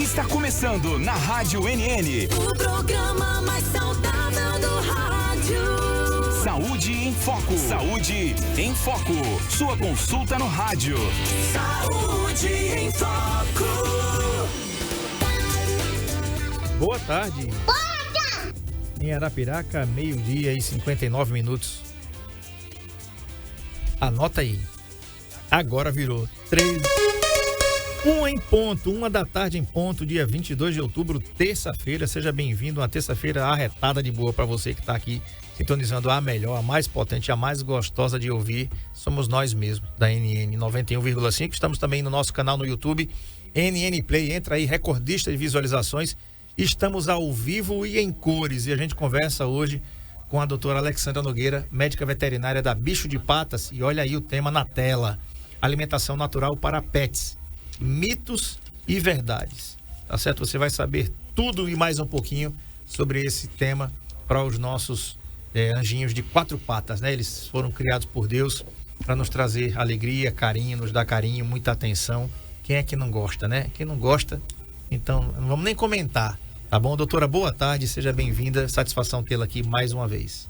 Está começando na Rádio NN. O programa mais saudável do rádio. Saúde em Foco. Saúde em Foco. Sua consulta no rádio. Saúde em Foco. Boa tarde. Em Arapiraca, 12h59. Anota aí. Agora virou 1 da tarde em ponto, dia 22 de outubro, terça-feira. Seja bem-vindo, uma terça-feira arretada de boa para você que está aqui sintonizando a melhor, a mais potente, a mais gostosa de ouvir. Somos nós mesmos, da NN 91,5. Estamos também no nosso canal no YouTube, NN Play. Entra aí, recordista de visualizações. Estamos ao vivo e em cores. E a gente conversa hoje com a doutora Alexandra Nogueira, médica veterinária da Bicho de Patas. E olha aí o tema na tela: alimentação natural para pets. Mitos e verdades, tá certo? Você vai saber tudo e mais um pouquinho sobre esse tema para os nossos anjinhos de 4 patas, né? Eles foram criados por Deus para nos trazer alegria, carinho, nos dar carinho, muita atenção. Quem é que não gosta, né? Quem não gosta, então não vamos nem comentar, tá bom? Doutora, boa tarde, seja bem-vinda, satisfação tê-la aqui mais uma vez.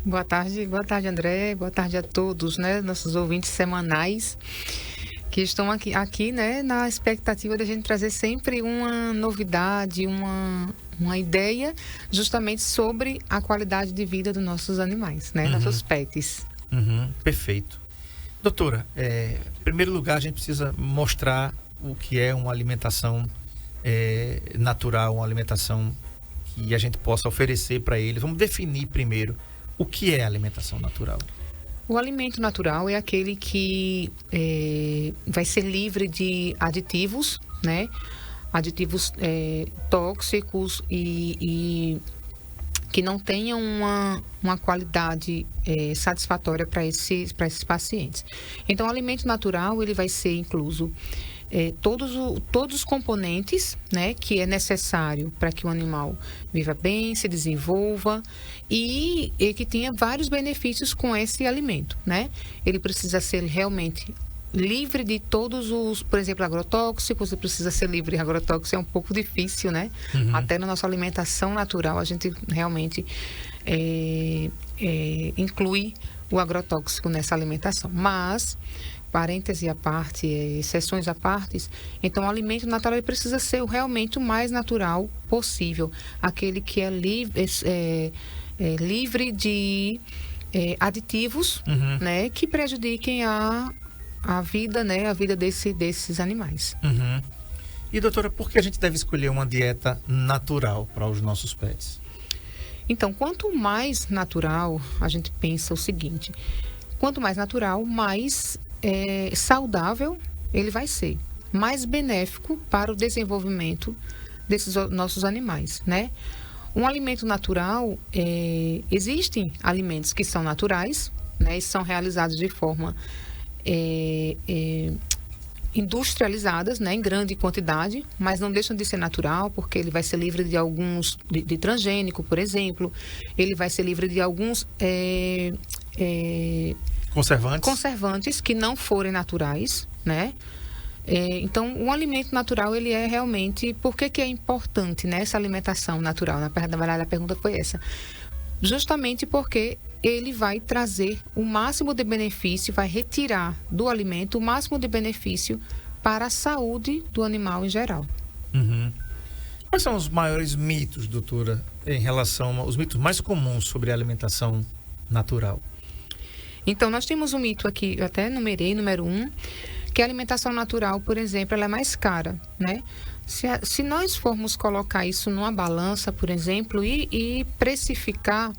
Boa tarde, André, boa tarde a todos, né? Nossos ouvintes semanais que estão aqui, né, na expectativa de a gente trazer sempre uma novidade, uma ideia justamente sobre a qualidade de vida dos nossos animais, né, nossos pets. Perfeito. Doutora, em primeiro lugar a gente precisa mostrar o que é uma alimentação natural, uma alimentação que a gente possa oferecer para eles. Vamos definir primeiro o que é alimentação natural. O alimento natural é aquele que vai ser livre de aditivos, né? Aditivos tóxicos e que não tenham uma qualidade satisfatória para esses pacientes. Então, o alimento natural ele vai ser incluso todos os componentes, né, que é necessário para que o animal viva bem, se desenvolva e que tenha vários benefícios com esse alimento, né? Ele precisa ser realmente livre de todos os, por exemplo, agrotóxicos. Ele precisa ser livre de agrotóxicos, é um pouco difícil, né? Até na nossa alimentação natural a gente realmente inclui o agrotóxico nessa alimentação, mas parêntese à parte, exceções à parte, então o alimento natural ele precisa ser realmente o mais natural possível, aquele que é livre de aditivos, né, que prejudiquem a vida, né, a vida desses animais. E doutora, por que a gente deve escolher uma dieta natural para os nossos pets? Então, quanto mais natural, a gente pensa o seguinte: quanto mais natural, mais saudável ele vai ser, mais benéfico para o desenvolvimento desses nossos animais, né? Um alimento natural, existem alimentos que são naturais, né? E são realizados de forma industrializadas, né? Em grande quantidade, mas não deixam de ser natural, porque ele vai ser livre de alguns, de transgênico, por exemplo, ele vai ser livre de alguns conservantes que não forem naturais, né? Então, o alimento natural, ele é realmente... Por que é importante, né, essa alimentação natural? Na verdade, a pergunta foi essa. Justamente porque ele vai trazer o máximo de benefício, vai retirar do alimento o máximo de benefício para a saúde do animal em geral. Quais são os maiores mitos, doutora, em relação aos mitos mais comuns sobre a alimentação natural? Então, nós temos um mito aqui, eu até numerei, número 1, que a alimentação natural, por exemplo, ela é mais cara, né? Se nós formos colocar isso numa balança, por exemplo, e precificar,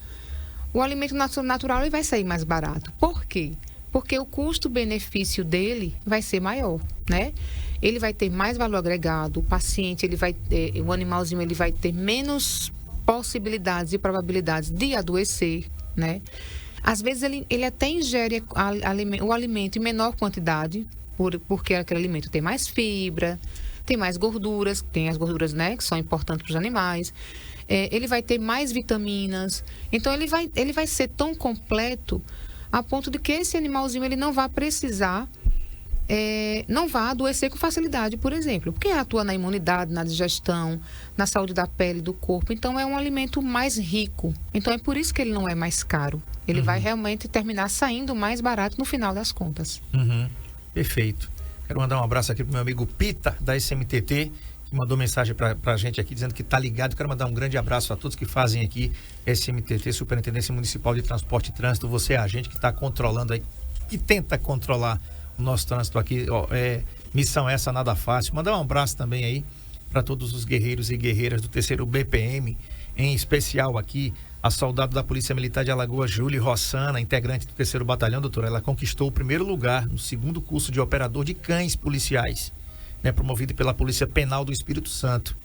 o alimento natural ele vai sair mais barato. Por quê? Porque o custo-benefício dele vai ser maior, né? Ele vai ter mais valor agregado, o paciente, o animalzinho, ele vai ter menos possibilidades e probabilidades de adoecer, né? Às vezes ele até ingere o alimento em menor quantidade, porque aquele alimento tem mais fibra, tem mais gorduras, tem as gorduras, né, que são importantes para os animais. Ele vai ter mais vitaminas. Então, ele vai ser tão completo a ponto de que esse animalzinho ele não vai precisar não vá adoecer com facilidade, por exemplo, porque atua na imunidade, na digestão, na saúde da pele, do corpo. Então, é um alimento mais rico. Então, é por isso que ele não é mais caro. Ele vai realmente terminar saindo mais barato no final das contas. Perfeito. Quero mandar um abraço aqui pro meu amigo Pita, da SMTT, que mandou mensagem pra gente aqui, dizendo que tá ligado. Quero mandar um grande abraço a todos que fazem aqui SMTT, Superintendência Municipal de Transporte e Trânsito. Você é a gente que está controlando aí, que tenta controlar o nosso trânsito aqui. Missão essa nada fácil. Mandar um abraço também aí para todos os guerreiros e guerreiras do 3º BPM, em especial aqui a soldado da Polícia Militar de Alagoas, Júlia Rossana, integrante do 3º Batalhão, doutora. Ela conquistou o primeiro lugar no 2º curso de operador de cães policiais, né, promovido pela Polícia Penal do Espírito Santo.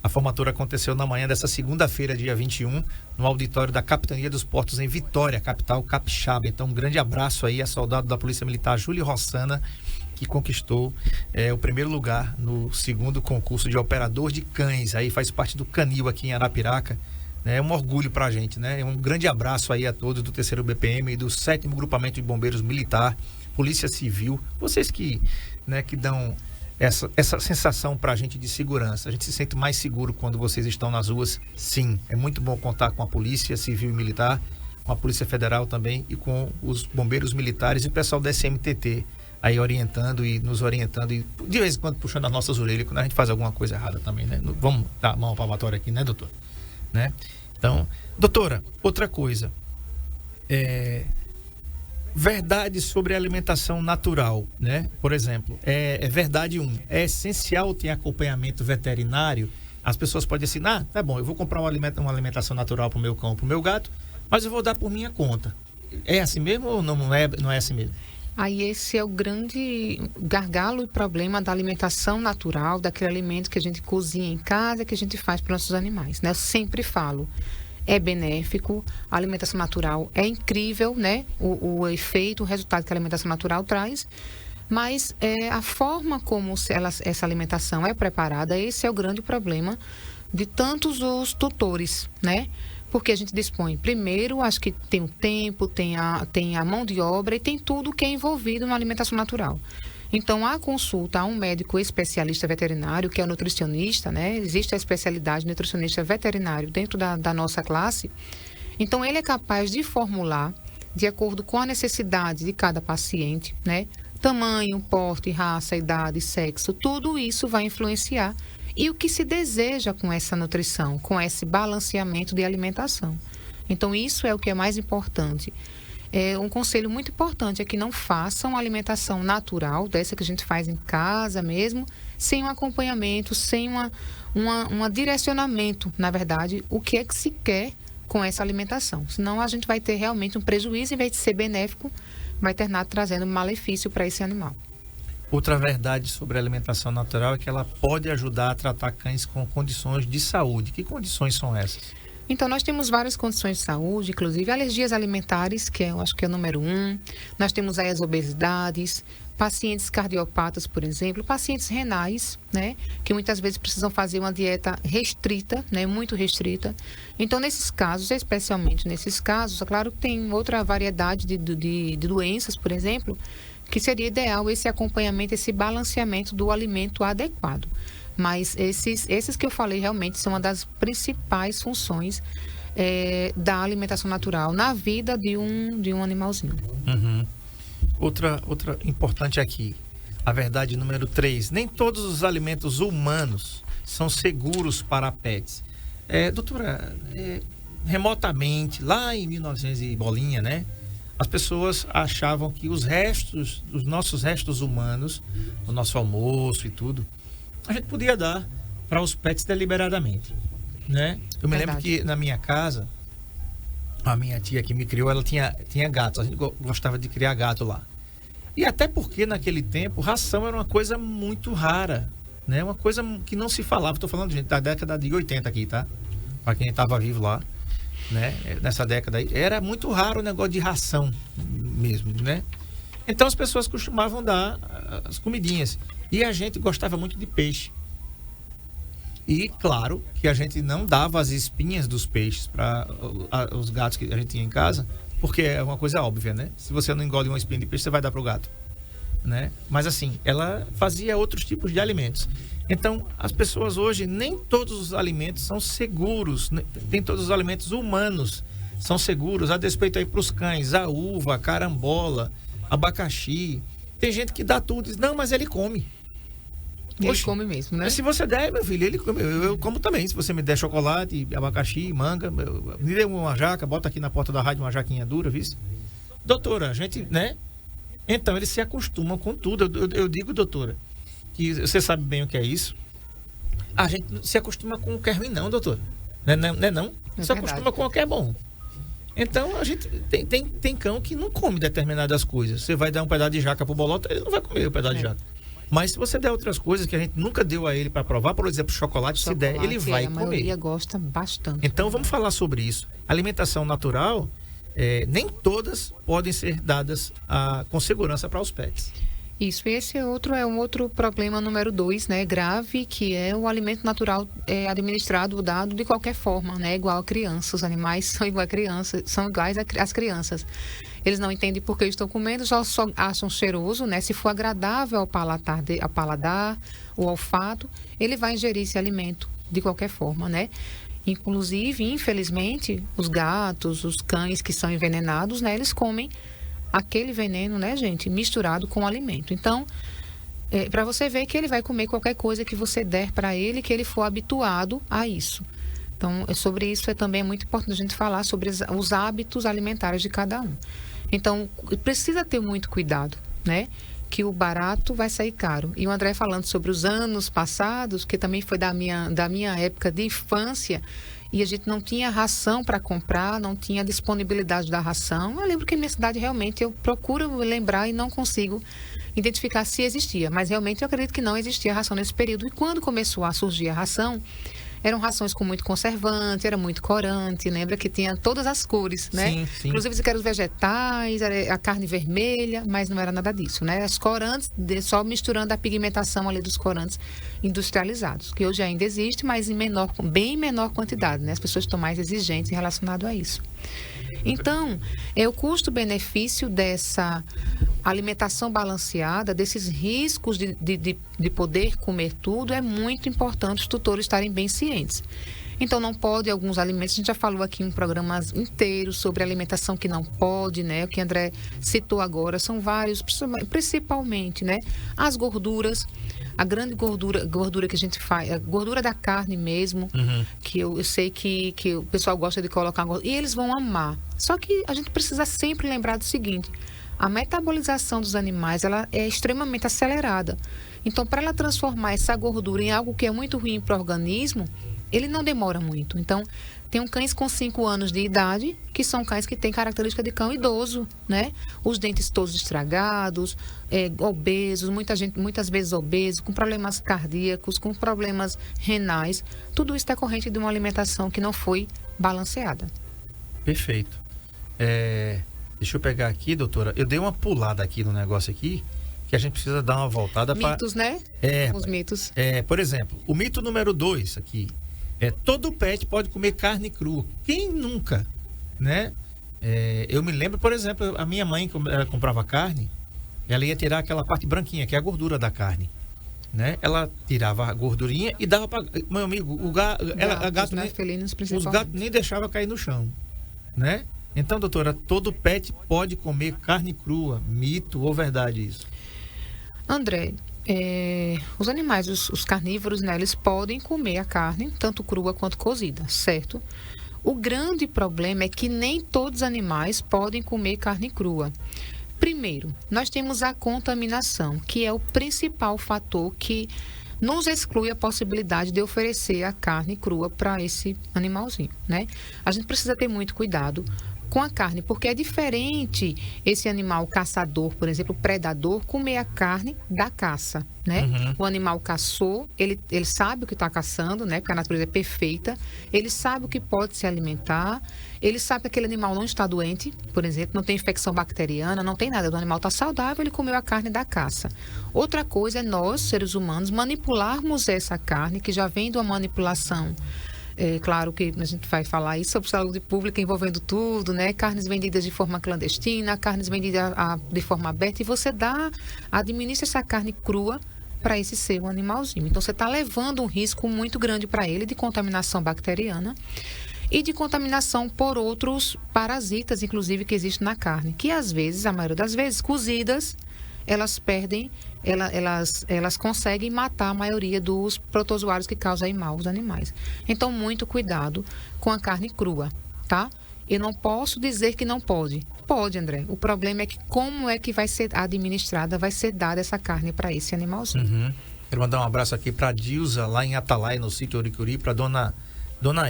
A formatura aconteceu na manhã dessa segunda-feira, dia 21, no auditório da Capitania dos Portos em Vitória, capital capixaba. Então, um grande abraço aí a soldado da Polícia Militar, Júlia Rossana, que conquistou o primeiro lugar no 2º concurso de operador de cães. Aí faz parte do Canil aqui em Arapiraca. É um orgulho pra gente, né? Um grande abraço aí a todos do 3º BPM e do 7º Grupamento de Bombeiros Militar, Polícia Civil, vocês que dão essa sensação pra gente de segurança. A gente se sente mais seguro quando vocês estão nas ruas, sim. É muito bom contar com a Polícia Civil e Militar, com a Polícia Federal também e com os bombeiros militares e o pessoal da SMTT aí orientando e nos orientando e de vez em quando puxando as nossas orelhas quando a gente faz alguma coisa errada também, né? Vamos dar a mão palmatória aqui, né, doutor? Né? Então, doutora, outra coisa, verdade sobre a alimentação natural, né? Por exemplo, verdade é essencial ter acompanhamento veterinário. As pessoas podem dizer assim, tá bom, eu vou comprar uma alimentação natural para o meu cão, para o meu gato, mas eu vou dar por minha conta. É assim mesmo ou não é assim mesmo? Aí esse é o grande gargalo e problema da alimentação natural, daquele alimento que a gente cozinha em casa, que a gente faz para os nossos animais, né? Eu sempre falo, é benéfico, a alimentação natural é incrível, né? O efeito, o resultado que a alimentação natural traz, mas a forma como essa alimentação é preparada, esse é o grande problema de tantos os tutores, né? Porque a gente dispõe, primeiro, acho que tem o tempo, tem a mão de obra e tem tudo que é envolvido na alimentação natural. Então, a consulta a um médico especialista veterinário, que é o nutricionista, né? Existe a especialidade de nutricionista veterinário dentro da nossa classe. Então, ele é capaz de formular, de acordo com a necessidade de cada paciente, né? Tamanho, porte, raça, idade, sexo, tudo isso vai influenciar. E o que se deseja com essa nutrição, com esse balanceamento de alimentação. Então, isso é o que é mais importante. Um conselho muito importante é que não façam alimentação natural, dessa que a gente faz em casa mesmo, sem um acompanhamento, sem um direcionamento, na verdade, o que é que se quer com essa alimentação. Senão, a gente vai ter realmente um prejuízo, em vez de ser benéfico, vai terminar trazendo malefício para esse animal. Outra verdade sobre a alimentação natural é que ela pode ajudar a tratar cães com condições de saúde. Que condições são essas? Então, nós temos várias condições de saúde, inclusive alergias alimentares, que eu acho que é o número 1. Nós temos aí as obesidades, pacientes cardiopatas, por exemplo, pacientes renais, né? Que muitas vezes precisam fazer uma dieta restrita, né? Muito restrita. Então, nesses casos, especialmente nesses casos, é claro que tem outra variedade de doenças, por exemplo, que seria ideal esse acompanhamento, esse balanceamento do alimento adequado. Mas esses que eu falei realmente são uma das principais funções da alimentação natural na vida de um animalzinho. Outra importante aqui, a verdade número 3, nem todos os alimentos humanos são seguros para pets. Doutora, remotamente, lá em 1900 e bolinha, né? As pessoas achavam que os nossos restos humanos, o nosso almoço e tudo, a gente podia dar para os pets deliberadamente, né? Eu me lembro que na minha casa, a minha tia que me criou, ela tinha gatos. A gente gostava de criar gato lá. E até porque naquele tempo, ração era uma coisa muito rara, né? Uma coisa que não se falava. Estou falando, gente, da década de 80 aqui, tá? Para quem estava vivo lá, né? Nessa década aí, era muito raro o negócio de ração mesmo, né? Então as pessoas costumavam dar as comidinhas. E a gente gostava muito de peixe. E claro que a gente não dava as espinhas dos peixes para os gatos que a gente tinha em casa, porque é uma coisa óbvia, né? Se você não engole uma espinha de peixe, você vai dar para o gato, né? Mas assim, ela fazia outros tipos de alimentos. Então, as pessoas hoje, nem todos os alimentos são seguros, nem todos os alimentos humanos são seguros, a despeito aí para os cães, a uva, a carambola, abacaxi. Tem gente que dá tudo e diz, não, mas ele come. Ele come mesmo, né? Mas se você der, meu filho, ele come. Eu como também. Se você me der chocolate, abacaxi, manga, me dê uma jaca, bota aqui na porta da rádio uma jaquinha dura, viu? Doutora, a gente, né? Então, eles se acostumam com tudo. Eu digo, doutora, que você sabe bem o que é isso. A gente não se acostuma com o que é ruim, não, doutora. Não? Se acostuma com o que é bom. Então, a gente tem cão que não come determinadas coisas. Você vai dar um pedaço de jaca pro bolota, ele não vai comer o pedaço de jaca. Mas se você der outras coisas que a gente nunca deu a ele para provar, por exemplo, chocolate, se der, ele vai comer. A maioria gosta bastante. Então, vamos falar sobre isso. Alimentação natural, nem todas podem ser dadas com segurança para os pets. Isso, esse é um outro problema número 2, né, grave, que é o alimento natural administrado, dado de qualquer forma, né, igual a criança. Os animais são iguais a crianças, são iguais às crianças. Eles não entendem por que estão comendo, só acham cheiroso, né? Se for agradável ao paladar, o olfato, ele vai ingerir esse alimento de qualquer forma, né? Inclusive, infelizmente, os gatos, os cães que são envenenados, né? Eles comem aquele veneno, né, gente, misturado com o alimento. Então, para você ver que ele vai comer qualquer coisa que você der para ele, que ele for habituado a isso. Então, sobre isso também é muito importante a gente falar sobre os hábitos alimentares de cada um. Então, precisa ter muito cuidado, né? Que o barato vai sair caro. E o André falando sobre os anos passados, que também foi da minha época de infância, e a gente não tinha ração para comprar, não tinha disponibilidade da ração. Eu lembro que em minha cidade realmente eu procuro lembrar e não consigo identificar se existia. Mas realmente eu acredito que não existia ração nesse período. E quando começou a surgir a ração, eram rações com muito conservante, era muito corante, lembra que tinha todas as cores, né? Sim, sim. Inclusive eram os vegetais, era a carne vermelha, mas não era nada disso, né? As corantes, só misturando a pigmentação ali dos corantes industrializados, que hoje ainda existe, mas em bem menor quantidade, né? As pessoas estão mais exigentes relacionado a isso. Então, o custo-benefício dessa alimentação balanceada, desses riscos de poder comer tudo, é muito importante os tutores estarem bem cientes. Então, não pode alguns alimentos, a gente já falou aqui em programas inteiros sobre alimentação que não pode, né? O que André citou agora, são vários, principalmente, né? As gorduras, a grande gordura que a gente faz, a gordura da carne mesmo, que eu sei que o pessoal gosta de colocar, e eles vão amar. Só que a gente precisa sempre lembrar do seguinte: a metabolização dos animais, ela é extremamente acelerada. Então, para ela transformar essa gordura em algo que é muito ruim para o organismo, ele não demora muito. Então, tem cães com 5 anos de idade, que são cães que têm característica de cão idoso, né? Os dentes todos estragados, obesos, muitas vezes obesos, com problemas cardíacos, com problemas renais. Tudo isso decorrente de uma alimentação que não foi balanceada. Perfeito. Deixa eu pegar aqui, doutora. Eu dei uma pulada aqui no negócio aqui, que a gente precisa dar uma voltada para... Mitos, né? Os mitos. Por exemplo, o mito número 2 aqui. Todo pet pode comer carne crua. Quem nunca, né? Eu me lembro, por exemplo, a minha mãe, quando ela comprava carne, ela ia tirar aquela parte branquinha, que é a gordura da carne, né? Ela tirava a gordurinha e dava para... Meu amigo, os gatos nem deixavam cair no chão, né? Então, doutora, todo pet pode comer carne crua. Mito ou verdade isso? André, os animais, os carnívoros, né, eles podem comer a carne, tanto crua quanto cozida, certo? O grande problema é que nem todos os animais podem comer carne crua. Primeiro, nós temos a contaminação, que é o principal fator que nos exclui a possibilidade de oferecer a carne crua para esse animalzinho, né? A gente precisa ter muito cuidado com a carne, porque é diferente esse animal caçador, por exemplo, predador, comer a carne da caça, né? O animal caçou, ele sabe o que está caçando, né? Porque a natureza é perfeita, ele sabe o que pode se alimentar, ele sabe que aquele animal não está doente, por exemplo, não tem infecção bacteriana, não tem nada, o animal está saudável, ele comeu a carne da caça. Outra coisa é nós, seres humanos, manipularmos essa carne, que já vem de uma manipulação É claro que a gente vai falar aí sobre saúde pública envolvendo tudo, né? Carnes vendidas de forma clandestina, carnes vendidas de forma aberta, e você administra essa carne crua para esse seu animalzinho. Então, você está levando um risco muito grande para ele de contaminação bacteriana e de contaminação por outros parasitas, inclusive, que existem na carne, que às vezes, a maioria das vezes, cozidas, elas perdem, elas conseguem matar a maioria dos protozoários que causam aí mal aos animais. Então, muito cuidado com a carne crua, tá? Eu não posso dizer que não pode. Pode, André. O problema é que como é que vai ser administrada, vai ser dada essa carne para esse animalzinho. Uhum. Quero mandar um abraço aqui para a Dilza, lá em Atalaia, no sítio Oricuri, para Dona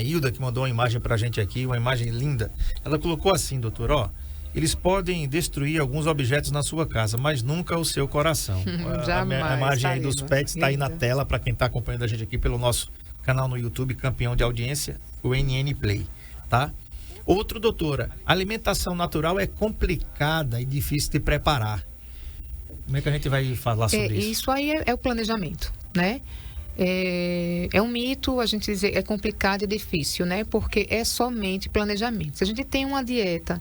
Hilda, que mandou uma imagem para a gente aqui, uma imagem linda. Ela colocou assim, doutor, ó, eles podem destruir alguns objetos na sua casa, mas nunca o seu coração. A imagem aí dos pets está aí na tela para quem está acompanhando a gente aqui pelo nosso canal no YouTube, campeão de audiência, o NN Play, tá? Outro, doutora, alimentação natural é complicada e difícil de preparar. Como é que a gente vai falar sobre isso? Isso aí é o planejamento, né? É um mito a gente dizer é complicado e difícil, né? Porque é somente planejamento. Se a gente tem uma dieta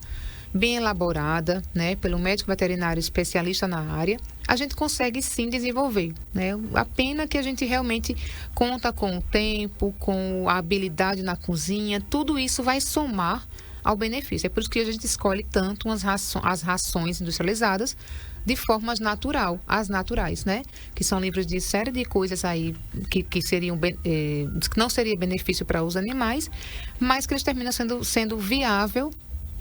bem elaborada, né, pelo médico veterinário especialista na área, a gente consegue sim desenvolver, né? A pena que a gente realmente conta com o tempo, com a habilidade na cozinha, tudo isso vai somar ao benefício. É por isso que a gente escolhe tanto as rações industrializadas de formas natural, as naturais, né? Que são livres de série de coisas aí que seriam que não seria benefício para os animais, mas que eles terminam sendo viável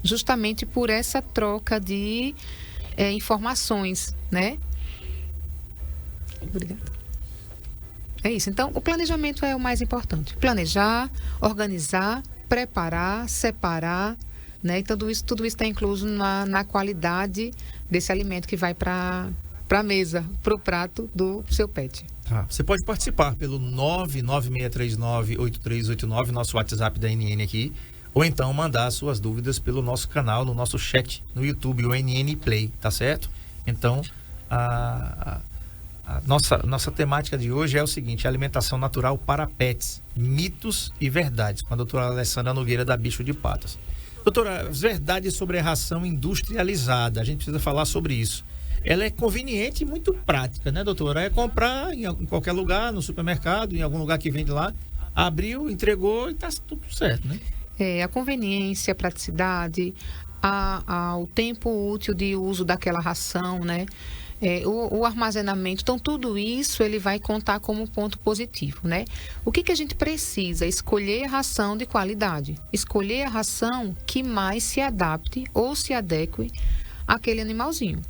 justamente por essa troca de informações, né? Obrigada. É isso. Então, o planejamento é o mais importante. Planejar, organizar, preparar, separar, né? E tudo isso está incluso na qualidade desse alimento que vai para a mesa, para o prato do seu pet. Tá. Você pode participar pelo 996398389, nosso WhatsApp da NN aqui, ou então mandar suas dúvidas pelo nosso canal, no nosso chat no YouTube, o NN Play, tá certo? Então, a nossa temática de hoje é o seguinte: alimentação natural para pets, mitos e verdades, com a doutora Alessandra Nogueira, da Bicho de Patas. Doutora, as verdades sobre a ração industrializada, a gente precisa falar sobre isso. Ela é conveniente e muito prática, né, doutora? É comprar em qualquer lugar, no supermercado, em algum lugar que vende lá, abriu, entregou e tá tudo certo, né? A conveniência, a praticidade, o tempo útil de uso daquela ração, né? O armazenamento. Então, tudo isso ele vai contar como ponto positivo, né? O que a gente precisa? Escolher a ração de qualidade. Escolher a ração que mais se adapte ou se adeque àquele animalzinho,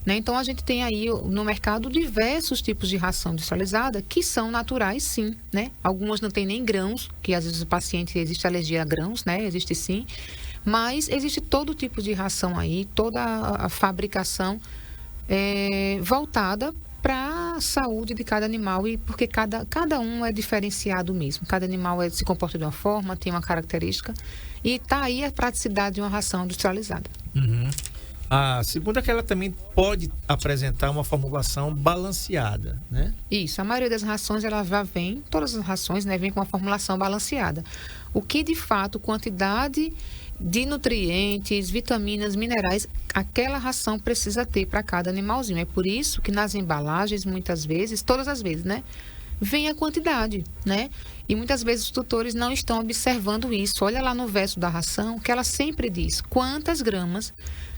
né? Então, a gente tem aí no mercado diversos tipos de ração industrializada que são naturais, sim, né? Algumas não tem nem grãos, que às vezes o paciente existe alergia a grãos, né? Existe sim, mas existe todo tipo de ração aí, toda a fabricação voltada para a saúde de cada animal, e porque cada um é diferenciado mesmo. Cada animal se comporta de uma forma, tem uma característica, e está aí a praticidade de uma ração industrializada. Uhum. A segunda é que ela também pode apresentar uma formulação balanceada, né? Isso, a maioria das rações, ela já vem, todas as rações, né, vem com uma formulação balanceada. O que, de fato, quantidade de nutrientes, vitaminas, minerais, aquela ração precisa ter para cada animalzinho. É por isso que nas embalagens, muitas vezes, todas as vezes, né, vem a quantidade, né? E muitas vezes os tutores não estão observando isso. Olha lá no verso da ração, que ela sempre diz quantas gramas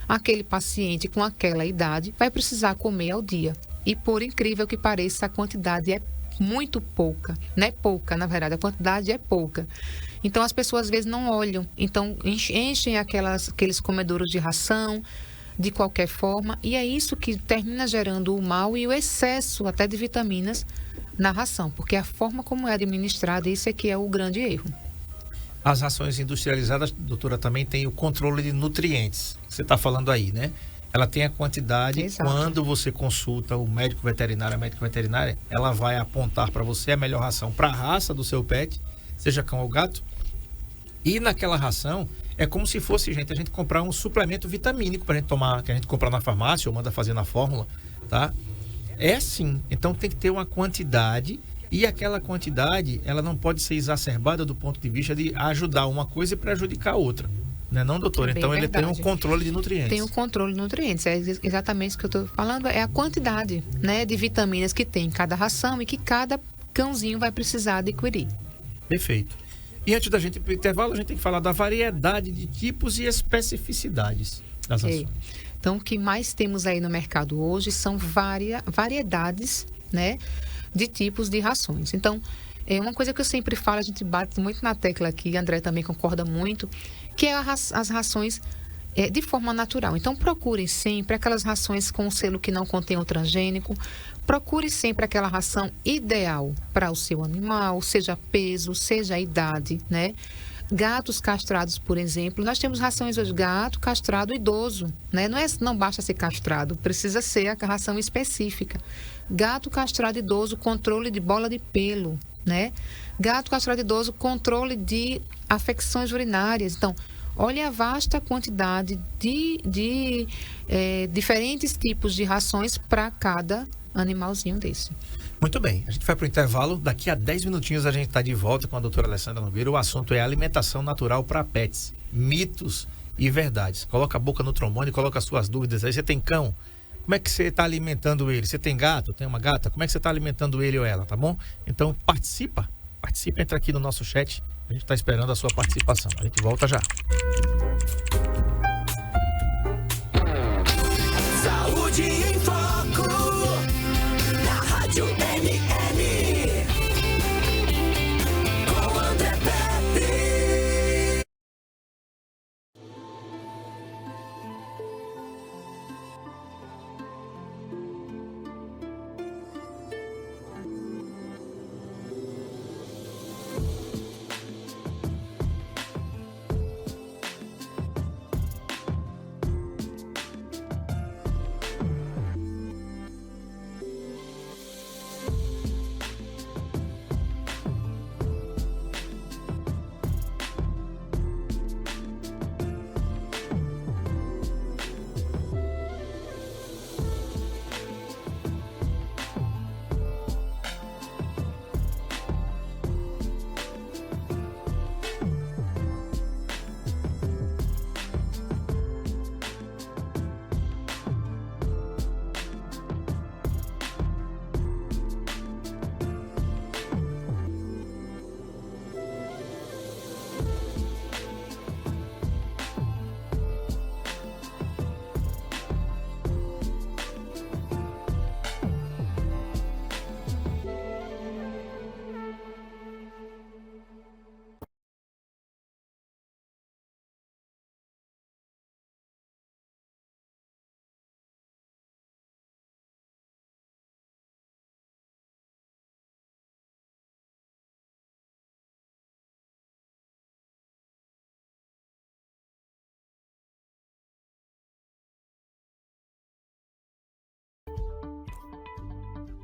aquele paciente com aquela idade vai precisar comer ao dia. E por incrível que pareça, a quantidade é muito pouca. Não é pouca, na verdade, a quantidade é pouca. Então, as pessoas às vezes não olham. Então, enchem aqueles comedouros de ração, de qualquer forma. E é isso que termina gerando o mal e o excesso até de vitaminas na ração. Porque a forma como é administrada, isso é que é o grande erro. As rações industrializadas, doutora, também tem o controle de nutrientes. Você está falando aí, né? Ela tem a quantidade. Exato. Quando você consulta o médico veterinário, a médica veterinária, ela vai apontar para você a melhor ração para a raça do seu pet, seja cão ou gato. E naquela ração, é como se fosse, gente, a gente comprar um suplemento vitamínico para a gente tomar, que a gente compra na farmácia ou manda fazer na fórmula, tá? É assim. Então tem que ter uma quantidade E aquela quantidade, ela não pode ser exacerbada do ponto de vista de ajudar uma coisa e prejudicar a outra. Não, doutor? É bem Então ele tem um verdade. controle de nutrientes. Tem o controle de nutrientes, é exatamente isso que eu estou falando, é a quantidade, né, de vitaminas que tem em cada ração e que cada cãozinho vai precisar adquirir. Perfeito. E antes da gente ir para o intervalo, a gente tem que falar da variedade de tipos e especificidades das ações. Então, o que mais temos aí no mercado hoje são variedades, né, de tipos de rações. Então, é uma coisa que eu sempre falo, a gente bate muito na tecla aqui, André também concorda muito, que é as rações de forma natural. Então, procurem sempre aquelas rações com selo que não contém o transgênico. Procure sempre aquela ração ideal para o seu animal, seja peso, seja idade, né? Gatos castrados, por exemplo, nós temos rações hoje, gato castrado idoso, né? Não basta ser castrado, precisa ser a ração específica. Gato castrado idoso, controle de bola de pelo, né? Gato castrado idoso, controle de afecções urinárias. Então, olha a vasta quantidade de diferentes tipos de rações para cada animalzinho desse. Muito bem, a gente vai para o intervalo. Daqui a 10 minutinhos a gente está de volta com a doutora Alessandra Nogueira. O assunto é alimentação natural para pets, mitos e verdades. Coloca a boca no trombone, coloca as suas dúvidas aí. Você tem cão? Como é que você está alimentando ele? Você tem gato? Tem uma gata? Como é que você está alimentando ele ou ela, tá bom? Então participa, entra aqui no nosso chat. A gente está esperando a sua participação. A gente volta já. Saúde em Foco, na Rádio NN, com André Pepe.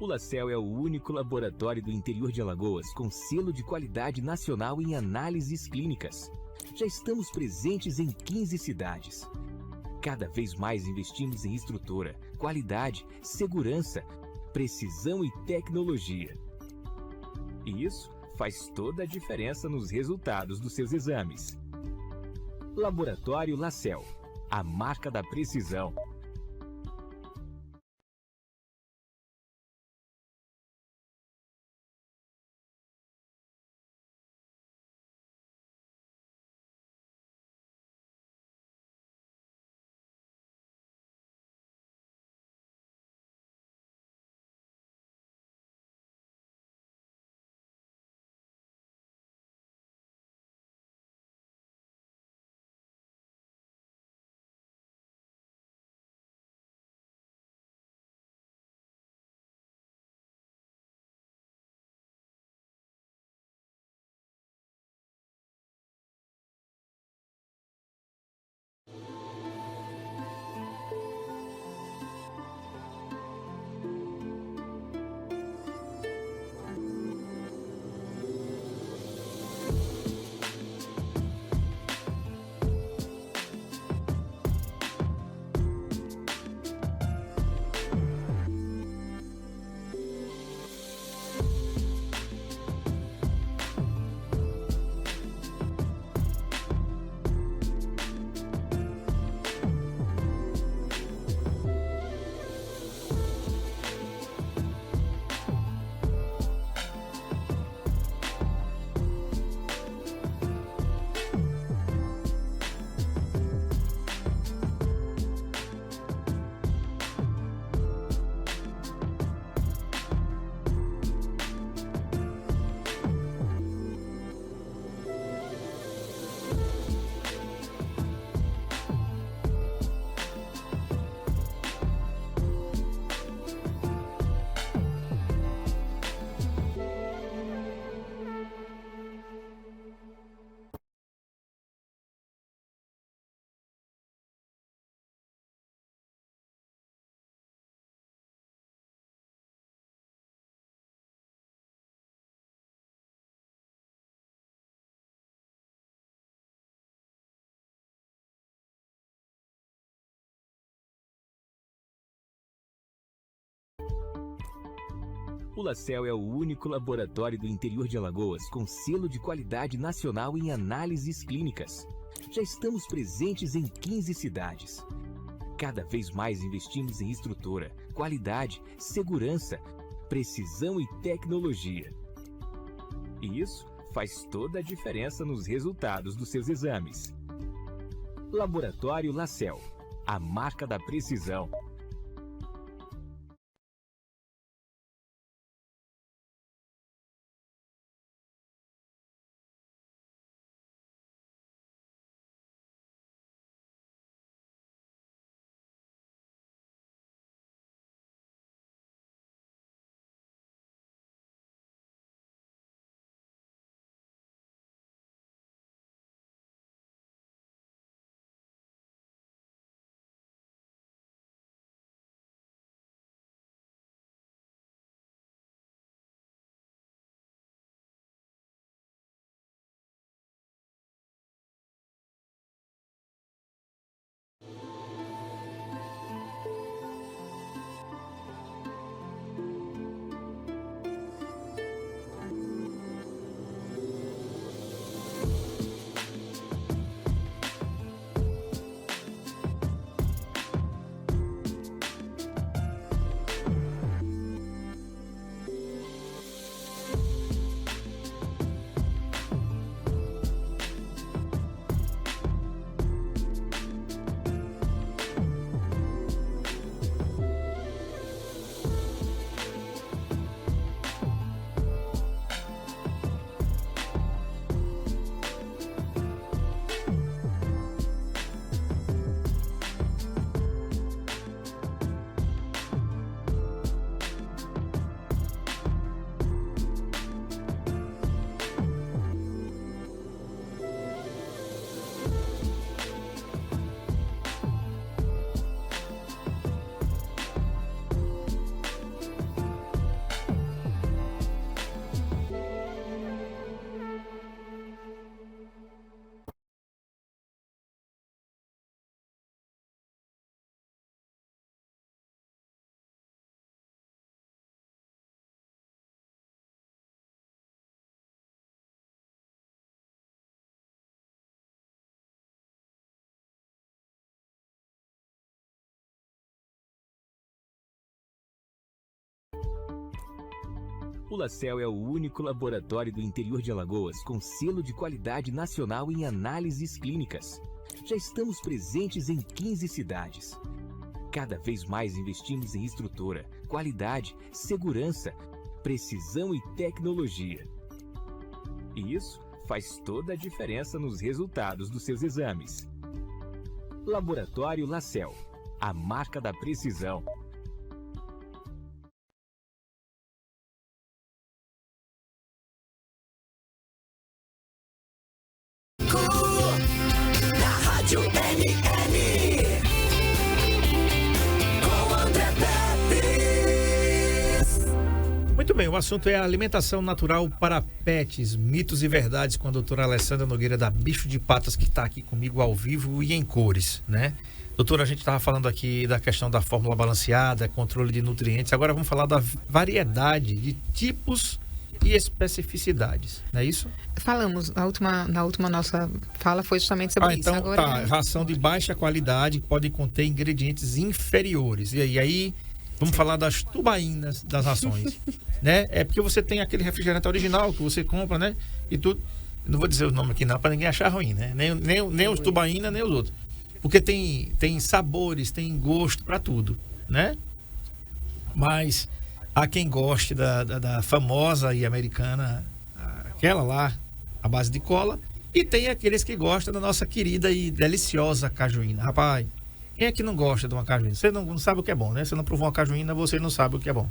O LaCell é o único laboratório do interior de Alagoas com selo de qualidade nacional em análises clínicas. Já estamos presentes em 15 cidades. Cada vez mais investimos em estrutura, qualidade, segurança, precisão e tecnologia. E isso faz toda a diferença nos resultados dos seus exames. Laboratório LaCell, a marca da precisão. O Lacel é o único laboratório do interior de Alagoas com selo de qualidade nacional em análises clínicas. Já estamos presentes em 15 cidades. Cada vez mais investimos em estrutura, qualidade, segurança, precisão e tecnologia. E isso faz toda a diferença nos resultados dos seus exames. Laboratório Lacel, a marca da precisão. O Lacel é o único laboratório do interior de Alagoas com selo de qualidade nacional em análises clínicas. Já estamos presentes em 15 cidades. Cada vez mais investimos em estrutura, qualidade, segurança, precisão e tecnologia. E isso faz toda a diferença nos resultados dos seus exames. Laboratório Lacel, a marca da precisão. Na Rádio NN, com André Pepes. Muito bem, o assunto é a alimentação natural para pets, mitos e verdades, com a doutora Alessandra Nogueira da Bicho de Patas, que está aqui comigo ao vivo e em cores, né? Doutora, a gente estava falando aqui da questão da fórmula balanceada, controle de nutrientes. Agora vamos falar da variedade de tipos e especificidades, não é isso? Falamos, na última nossa fala foi justamente sobre isso. Então, Agora, tá, ração de baixa qualidade pode conter ingredientes inferiores. E aí, vamos falar das tubaínas das rações, né? É porque você tem aquele refrigerante original que você compra, né? E tudo. Não vou dizer o nome aqui não, para ninguém achar ruim, né? Nem os tubaína, nem os outros. Porque tem sabores, tem gosto para tudo, né? Mas há quem goste da famosa e americana, aquela lá, a base de cola, e tem aqueles que gostam da nossa querida e deliciosa cajuína. Rapaz, quem é que não gosta de uma cajuína? Você não sabe o que é bom, né? Você não provou uma cajuína, você não sabe o que é bom.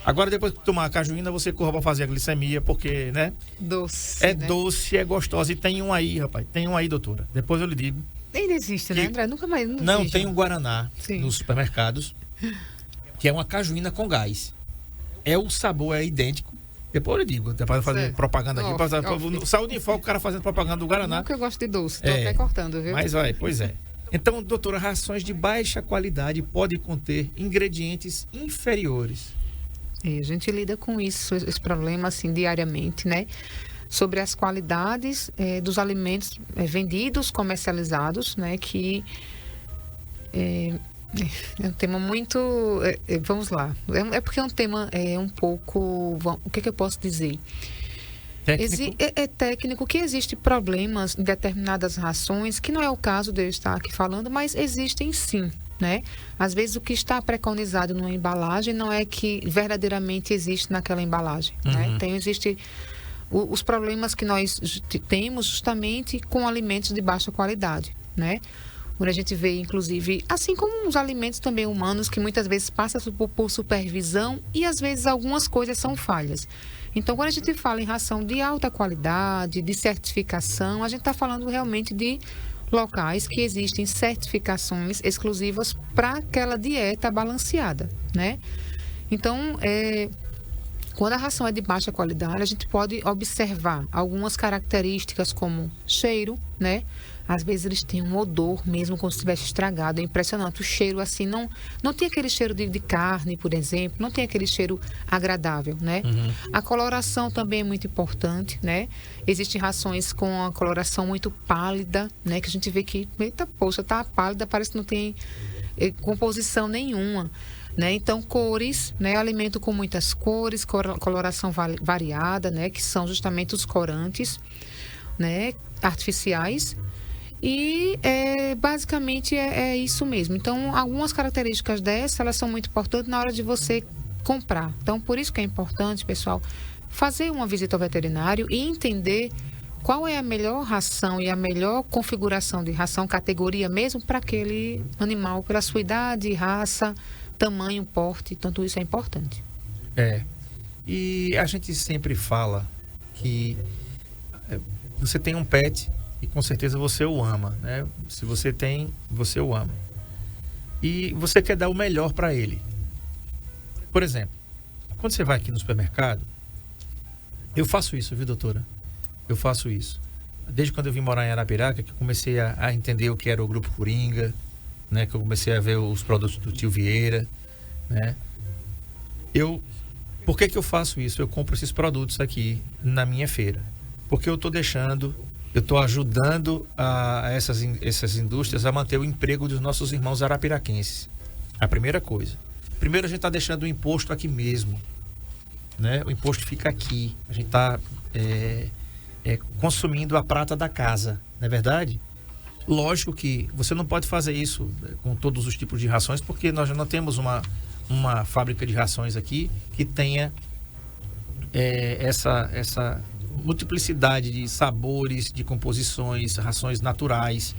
Agora, depois que tomar a cajuína, você corra para fazer a glicemia, porque, né? doce. É né? doce, é gostosa. E tem um aí, rapaz. Tem um aí, doutora. Depois eu lhe digo. Ainda existe, né, André? Nunca mais. Não, existe. tem um Guaraná Sim. nos supermercados, que é uma cajuína com gás. O sabor é idêntico. Depois eu digo, depois eu fazer Certo. propaganda aqui. Saúde em Foco, o cara fazendo propaganda do Guaraná. Nunca eu gosto de doce, tô É, até cortando, viu? Mas vai, pois é. Então, doutora, rações de baixa qualidade podem conter ingredientes inferiores. A gente lida com isso, esse problema assim diariamente, né? Sobre as qualidades dos alimentos vendidos, comercializados, né? Que é um tema muito... vamos lá. É porque é um tema um pouco... O que eu posso dizer? Técnico? É técnico que existe problemas em determinadas rações, que não é o caso de eu estar aqui falando, mas existem sim, né? Às vezes o que está preconizado numa embalagem não é que verdadeiramente existe naquela embalagem, né? Então existe os problemas que nós temos justamente com alimentos de baixa qualidade, né? Quando a gente vê, inclusive, assim como os alimentos também humanos, que muitas vezes passam por supervisão e às vezes algumas coisas são falhas. Então, quando a gente fala em ração de alta qualidade, de certificação, a gente está falando realmente de locais que existem certificações exclusivas para aquela dieta balanceada, né? Então, quando a ração é de baixa qualidade, a gente pode observar algumas características como cheiro, né? Às vezes eles têm um odor mesmo como se estivesse estragado. É impressionante. O cheiro assim, não tem aquele cheiro de carne, por exemplo. Não tem aquele cheiro agradável, né? A coloração também é muito importante, né? Existem rações com a coloração muito pálida, né? Que a gente vê que, eita, poxa, tá pálida, parece que não tem composição nenhuma, né? Então, cores, né? Alimento com muitas cores, coloração variada, né? Que são justamente os corantes, né? Artificiais. E basicamente é isso mesmo. Então, algumas características dessas, elas são muito importantes na hora de você comprar. Então, por isso que é importante, pessoal, fazer uma visita ao veterinário e entender qual é a melhor ração e a melhor configuração de ração, categoria mesmo, para aquele animal, pela sua idade, raça, tamanho, porte. Então, tudo isso é importante. E a gente sempre fala que você tem um pet e com certeza você o ama, né? Se você tem, você o ama. E você quer dar o melhor para ele. Por exemplo, quando você vai aqui no supermercado, eu faço isso, viu, doutora? Eu faço isso. Desde quando eu vim morar em Arapiraca, que eu comecei a entender o que era o Grupo Coringa, né? Que eu comecei a ver os produtos do Tio Vieira, né? Por que eu faço isso? Eu compro esses produtos aqui na minha feira. Porque eu estou ajudando essas indústrias a manter o emprego dos nossos irmãos arapiraquenses. A primeira coisa. Primeiro, a gente está deixando o imposto aqui mesmo, né? O imposto fica aqui. A gente está consumindo a prata da casa, não é verdade? Lógico que você não pode fazer isso com todos os tipos de rações, porque nós não temos uma fábrica de rações aqui que tenha essa multiplicidade de sabores, de composições, rações naturais.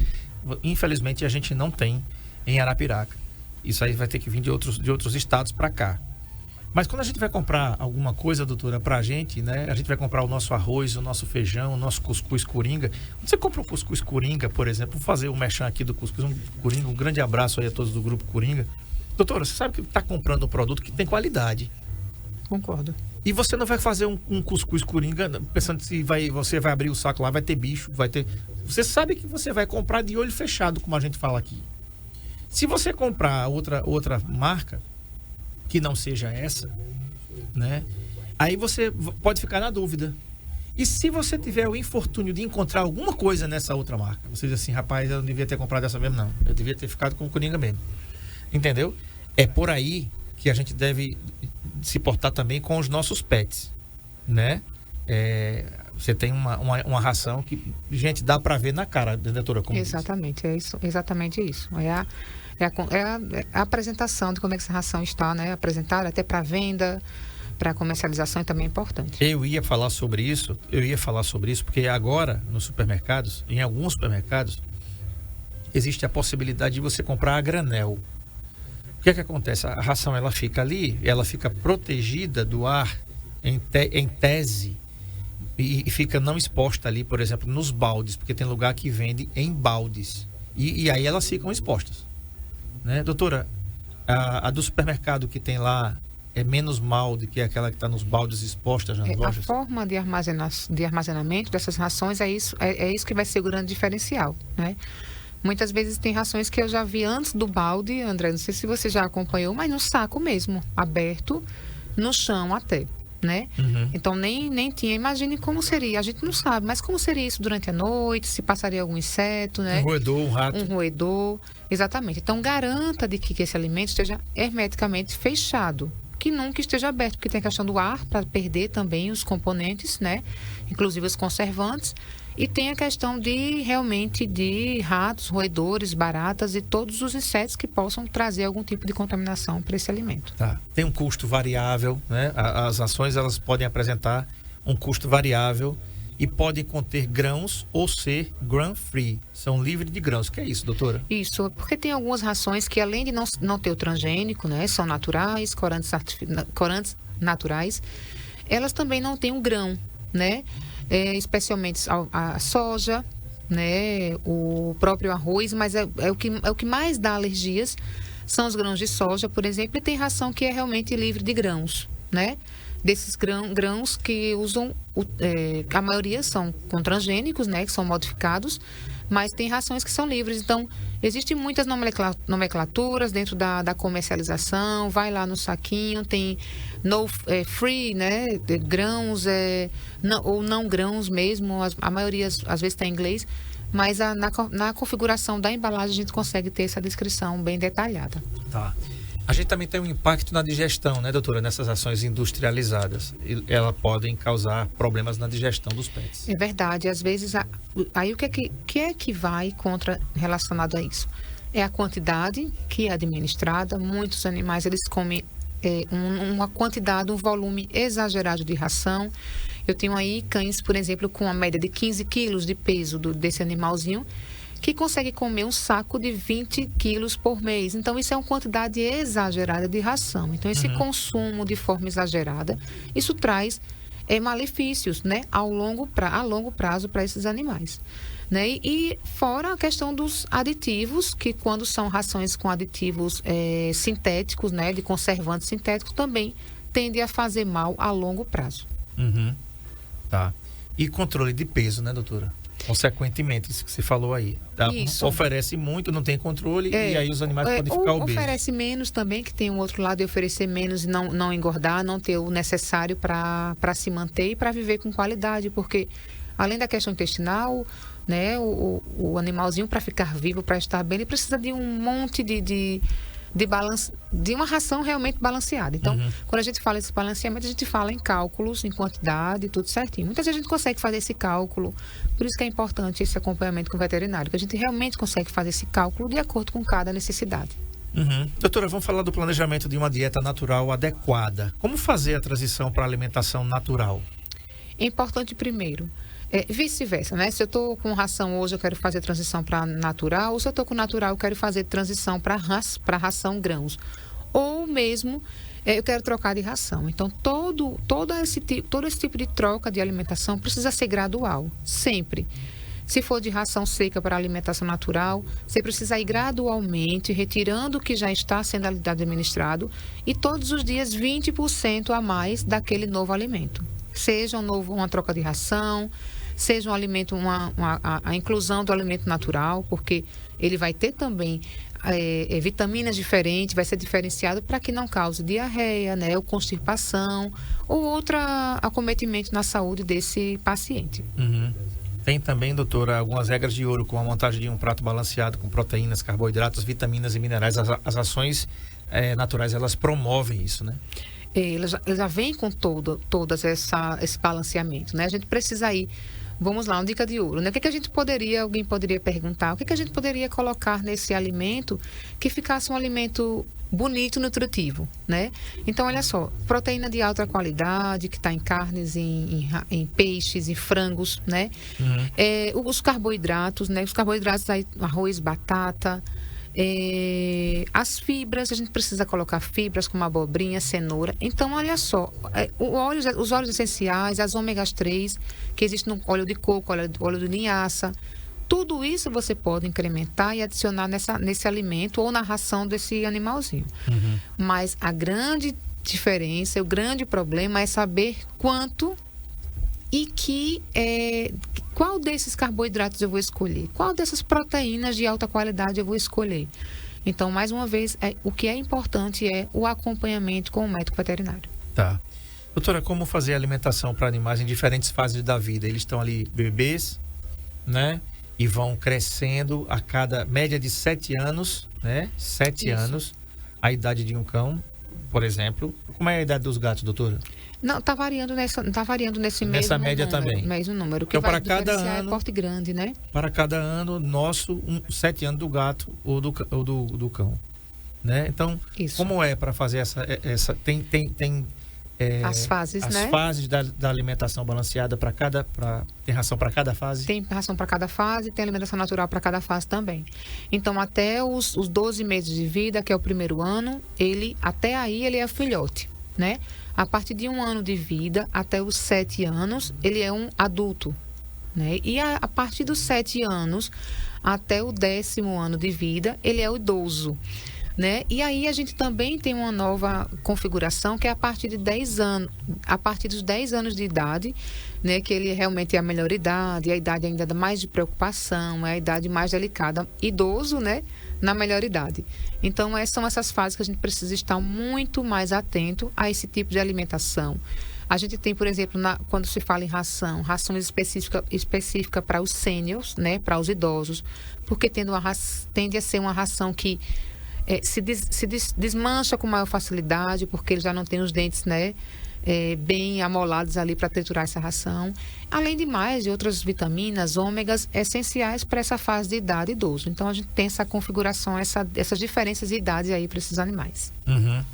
Infelizmente a gente não tem em Arapiraca. Isso aí vai ter que vir de outros estados para cá. Mas quando a gente vai comprar alguma coisa, doutora, pra gente, né? A gente vai comprar o nosso arroz, o nosso feijão, o nosso cuscuz coringa. Quando você compra um cuscuz coringa, por exemplo, vou fazer um merchan aqui do cuscuz coringa, um grande abraço aí a todos do Grupo Coringa. Doutora, você sabe que está comprando um produto que tem qualidade. Concordo. E você não vai fazer um cuscuz coringa pensando se você vai abrir o saco lá, vai ter bicho, vai ter... Você sabe que você vai comprar de olho fechado, como a gente fala aqui. Se você comprar outra marca, que não seja essa, né? Aí você pode ficar na dúvida. E se você tiver o infortúnio de encontrar alguma coisa nessa outra marca, você diz assim, rapaz, eu não devia ter comprado essa mesmo, não. Eu devia ter ficado com o Coringa mesmo. Entendeu? É por aí que a gente deve se portar também com os nossos pets, né? Você tem uma ração que, gente, dá para ver na cara, doutora, como exatamente, é isso, exatamente isso. A apresentação de como é que essa ração está, né? Apresentada até para venda, para comercialização também é importante. Eu ia falar sobre isso porque agora nos supermercados, em alguns supermercados, existe a possibilidade de você comprar a granel. O que é que acontece? A ração ela fica ali, ela fica protegida do ar em tese e fica não exposta ali, por exemplo, nos baldes, porque tem lugar que vende em baldes e aí elas ficam expostas, né? Doutora, a do supermercado que tem lá é menos mal do que aquela que está nos baldes expostas nas lojas? A forma de armazenamento dessas rações é isso que vai ser o grande diferencial, né? Muitas vezes tem rações que eu já vi antes do balde, André, não sei se você já acompanhou, mas no saco mesmo, aberto, no chão até, né? Então nem tinha. Imagine como seria. A gente não sabe, mas como seria isso durante a noite, se passaria algum inseto, né? Um roedor, um rato. Um roedor, exatamente. Então garanta de que esse alimento esteja hermeticamente fechado, que nunca esteja aberto, porque tem a questão do ar para perder também os componentes, né? Inclusive os conservantes. E tem a questão realmente de ratos, roedores, baratas e todos os insetos que possam trazer algum tipo de contaminação para esse alimento. Tá. Tem um custo variável, né? As ações elas podem apresentar um custo variável e podem conter grãos ou ser gram-free. São livres de grãos. O que é isso, doutora? Isso, porque tem algumas rações que, além de não ter o transgênico, né? São naturais, corantes naturais, elas também não têm um grão, né? Especialmente a soja, né, o próprio arroz, mas é o que mais dá alergias são os grãos de soja, por exemplo, e tem ração que é realmente livre de grãos, né? Desses grãos que usam, a maioria são com transgênicos, né, que são modificados, mas tem rações que são livres. Então, existem muitas nomenclaturas dentro da comercialização. Vai lá no saquinho, tem free, né? Grãos, ou não grãos mesmo. A maioria, às vezes, está em inglês. Mas na configuração da embalagem, a gente consegue ter essa descrição bem detalhada. Tá. A gente também tem um impacto na digestão, né, doutora? Nessas ações industrializadas. E elas podem causar problemas na digestão dos pets. É verdade. Às vezes, aí o que é que vai relacionado a isso? É a quantidade que é administrada. Muitos animais, eles comem uma quantidade, um volume exagerado de ração. Eu tenho aí cães, por exemplo, com a média de 15 quilos de peso desse animalzinho, que consegue comer um saco de 20 quilos por mês. Então, isso é uma quantidade exagerada de ração. Então, esse consumo de forma exagerada, isso traz malefícios, né, a longo prazo para esses animais. Né? E fora a questão dos aditivos, que quando são rações com aditivos sintéticos, né, de conservantes sintéticos, também tende a fazer mal a longo prazo. Tá. E controle de peso, né, doutora? Consequentemente, isso que você falou aí. Tá? Isso. Oferece muito, não tem controle, e aí os animais podem ficar obesos. Oferece menos também, que tem um outro lado de oferecer menos e não engordar, não ter o necessário para se manter e para viver com qualidade, porque além da questão intestinal, né, o animalzinho, para ficar vivo, para estar bem, ele precisa de um monte de uma ração realmente balanceada. Então, quando a gente fala desse balanceamento, a gente fala em cálculos, em quantidade, tudo certinho. Muitas vezes a gente consegue fazer esse cálculo, por isso que é importante esse acompanhamento com o veterinário, que a gente realmente consegue fazer esse cálculo de acordo com cada necessidade. Doutora, vamos falar do planejamento de uma dieta natural adequada. Como fazer a transição para a alimentação natural? É importante primeiro, vice-versa, né? Se eu estou com ração hoje, eu quero fazer transição para natural, ou se eu estou com natural, eu quero fazer transição para ração grãos. Ou mesmo, eu quero trocar de ração. Então, todo esse tipo de troca de alimentação precisa ser gradual, sempre. Se for de ração seca para alimentação natural, você precisa ir gradualmente, retirando o que já está sendo administrado, e todos os dias 20% a mais daquele novo alimento. Seja uma troca de ração, seja um alimento, a inclusão do alimento natural, porque ele vai ter também vitaminas diferentes, vai ser diferenciado para que não cause diarreia, né, ou constipação, ou outro acometimento na saúde desse paciente. Tem também, doutora, algumas regras de ouro, como a montagem de um prato balanceado com proteínas, carboidratos, vitaminas e minerais. As ações naturais, elas promovem isso, né? Elas já vêm com todas esse balanceamento, né? A gente precisa ir. Vamos lá, uma dica de ouro, né? Alguém poderia perguntar, o que a gente poderia colocar nesse alimento que ficasse um alimento bonito e nutritivo, né? Então, olha só, proteína de alta qualidade, que está em carnes, em peixes, em frangos, né? Os carboidratos, né? Os carboidratos aí, arroz, batata, as fibras, a gente precisa colocar fibras como abobrinha, cenoura. Então, olha só, os óleos essenciais, as ômegas 3, que existe no óleo de coco, óleo de linhaça, tudo isso você pode incrementar e adicionar nesse alimento ou na ração desse animalzinho. Mas a grande diferença, o grande problema é saber quanto e qual desses carboidratos eu vou escolher, qual dessas proteínas de alta qualidade eu vou escolher. Então, mais uma vez, o que é importante é o acompanhamento com o médico veterinário. Tá. Doutora, como fazer alimentação para animais em diferentes fases da vida? Eles estão ali bebês, né? E vão crescendo a cada média de 7 anos, né? 7 Isso. anos, a idade de um cão, por exemplo. Como é a idade dos gatos, doutora? Não, tá variando nesse Nessa mesmo média número, também. mesmo número. O que Então, vai para cada diferenciar ano- é porte grande, né? Para cada ano nosso, 7 anos do gato ou do cão, né? Então, Isso. como é para fazer essa tem As fases, as né? fases da alimentação balanceada tem ração para cada fase? Tem ração para cada fase, tem alimentação natural para cada fase também. Então, até os 12 meses de vida, que é o primeiro ano, até aí ele é filhote, né? A partir de 1 ano de vida até os 7 anos, ele é um adulto, né? E a partir dos 7 anos até o 10º ano de vida, ele é o idoso, né? E aí a gente também tem uma nova configuração, que é a partir de 10 anos, a partir dos 10 anos de idade, né? Que ele realmente é a melhor idade, a idade ainda mais de preocupação, é a idade mais delicada, idoso, né? Na melhor idade. Então, são essas fases que a gente precisa estar muito mais atento a esse tipo de alimentação. A gente tem, por exemplo, quando se fala em ração específica para os sêniors, né? Para os idosos, porque tende a ser uma ração que se desmancha com maior facilidade, porque ele já não tem os dentes, né, bem amolados ali para triturar essa ração. Além de mais, de outras vitaminas, ômegas, essenciais para essa fase de idade idoso. Então, a gente tem essa configuração, essas diferenças de idade aí para esses animais. Uhum.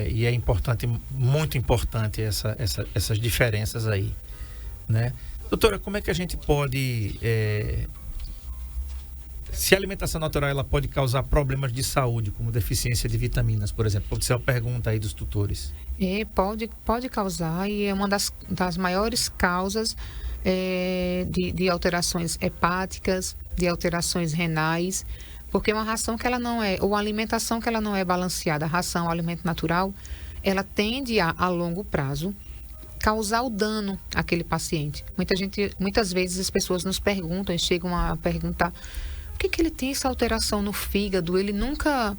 E é importante, muito importante essas diferenças aí, né? Doutora, como é que a gente pode... Se a alimentação natural ela pode causar problemas de saúde, como deficiência de vitaminas, por exemplo? Pode ser uma pergunta aí dos tutores. Pode causar, e é uma das maiores causas de alterações hepáticas, de alterações renais, porque uma ração que ela não é, ou uma alimentação que ela não é balanceada, a ração, o alimento natural, ela tende a longo prazo causar o dano àquele paciente. Muitas vezes as pessoas nos perguntam e chegam a perguntar: por que ele tem essa alteração no fígado? Ele nunca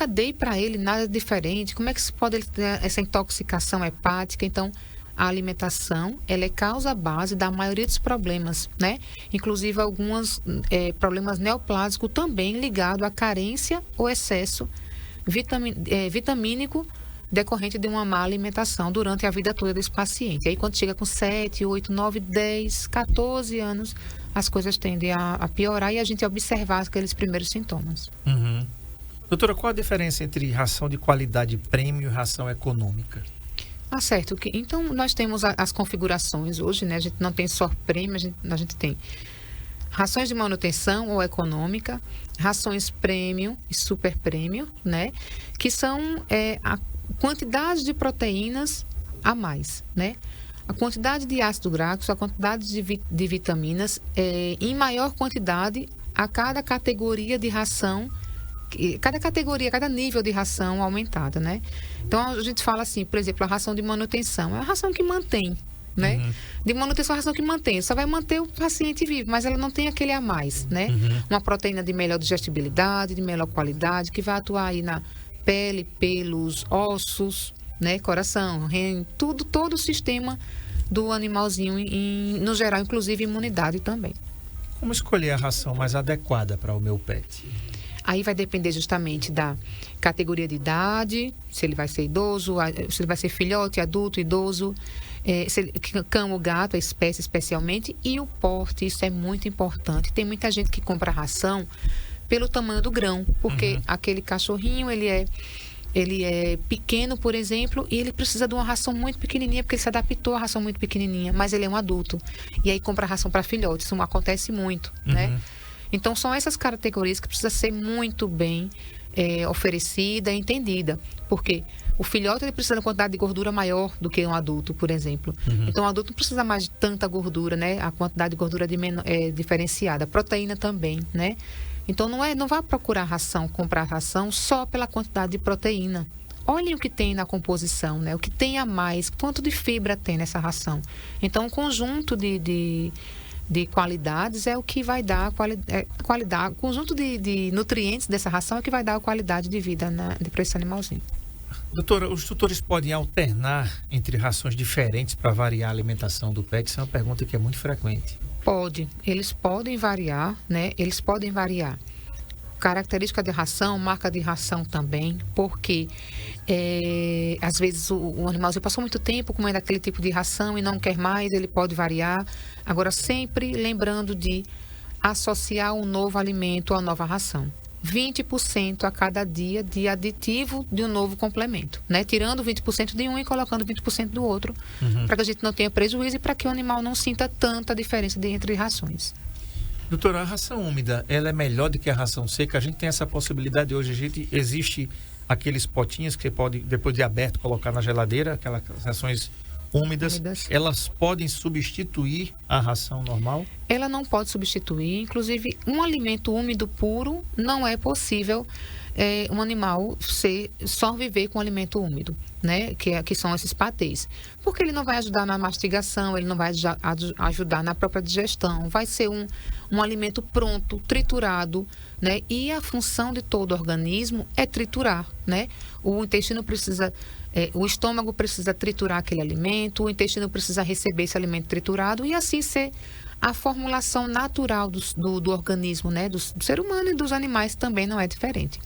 dei para ele nada diferente. Como é que se pode ele ter essa intoxicação hepática? Então, a alimentação, ela é causa base da maioria dos problemas, né? Inclusive alguns problemas neoplásicos também ligados à carência ou excesso vitamínico decorrente de uma má alimentação durante a vida toda desse paciente. Aí quando chega com 7, 8, 9, 10, 14 anos, as coisas tendem a piorar e a gente observar aqueles primeiros sintomas. Uhum. Doutora, qual a diferença entre ração de qualidade premium e ração econômica? Certo. Então, nós temos as configurações hoje, né? A gente não tem só prêmio, a gente tem rações de manutenção ou econômica, rações premium e super premium, né? Que são a quantidade de proteínas a mais, né? A quantidade de ácido graxo, a quantidade de vitaminas em maior quantidade a cada categoria de ração, cada nível de ração aumentada, né? Então, a gente fala assim, por exemplo, a ração de manutenção é a ração que mantém, né? Uhum. De manutenção, a ração que mantém, só vai manter o paciente vivo, mas ela não tem aquele a mais, né? Uhum. Uma proteína de melhor digestibilidade, de melhor qualidade, que vai atuar aí na pele, pelos, ossos, né? Coração, rim, todo o sistema do animalzinho, no geral, inclusive imunidade também. Como escolher a ração mais adequada para o meu pet? Aí vai depender justamente da categoria de idade, se ele vai ser idoso, se ele vai ser filhote, adulto, idoso, cão ou gato, a espécie especialmente, e o porte, isso é muito importante. Tem muita gente que compra ração pelo tamanho do grão, porque aquele cachorrinho, ele é pequeno, por exemplo, e ele precisa de uma ração muito pequenininha, porque ele se adaptou à ração muito pequenininha, mas ele é um adulto. E aí compra ração para filhotes, isso acontece muito, né? Então, são essas categorias que precisa ser muito bem oferecida e entendida. Porque o filhote ele precisa de uma quantidade de gordura maior do que um adulto, por exemplo. Então, o adulto não precisa mais de tanta gordura, né? A quantidade de gordura é diferenciada. Proteína também, né? Então, não vá procurar comprar ração só pela quantidade de proteína. Olhem o que tem na composição, né? O que tem a mais, quanto de fibra tem nessa ração. Então, o conjunto de qualidades é o que vai dar qualidade. O conjunto de nutrientes dessa ração é que vai dar a qualidade de vida para esse animalzinho. Doutora, os tutores podem alternar entre rações diferentes para variar a alimentação do pet? Isso é uma pergunta que é muito frequente. Pode, eles podem variar, né? Eles podem variar. Característica de ração, marca de ração também, porque às vezes o animalzinho passou muito tempo comendo aquele tipo de ração e não quer mais, ele pode variar. Agora, sempre lembrando de associar um novo alimento à nova ração. 20% a cada dia de aditivo de um novo complemento, né? Tirando 20% de um e colocando 20% do outro, para que a gente não tenha prejuízo e para que o animal não sinta tanta diferença entre rações. Doutora, a ração úmida, ela é melhor do que a ração seca? A gente tem essa possibilidade hoje, existe aqueles potinhos que você pode, depois de aberto, colocar na geladeira, aquelas rações úmidas, elas podem substituir a ração normal? Ela não pode substituir, inclusive um alimento úmido puro não é possível um animal só viver com alimento úmido, né? Que são esses patês. Porque ele não vai ajudar na mastigação, ele não vai ajudar na própria digestão, vai ser um alimento pronto, triturado, né? E a função de todo o organismo é triturar, né? O intestino precisa... o estômago precisa triturar aquele alimento, o intestino precisa receber esse alimento triturado e assim ser a formulação natural do organismo, né? Do ser humano e dos animais também não é diferente.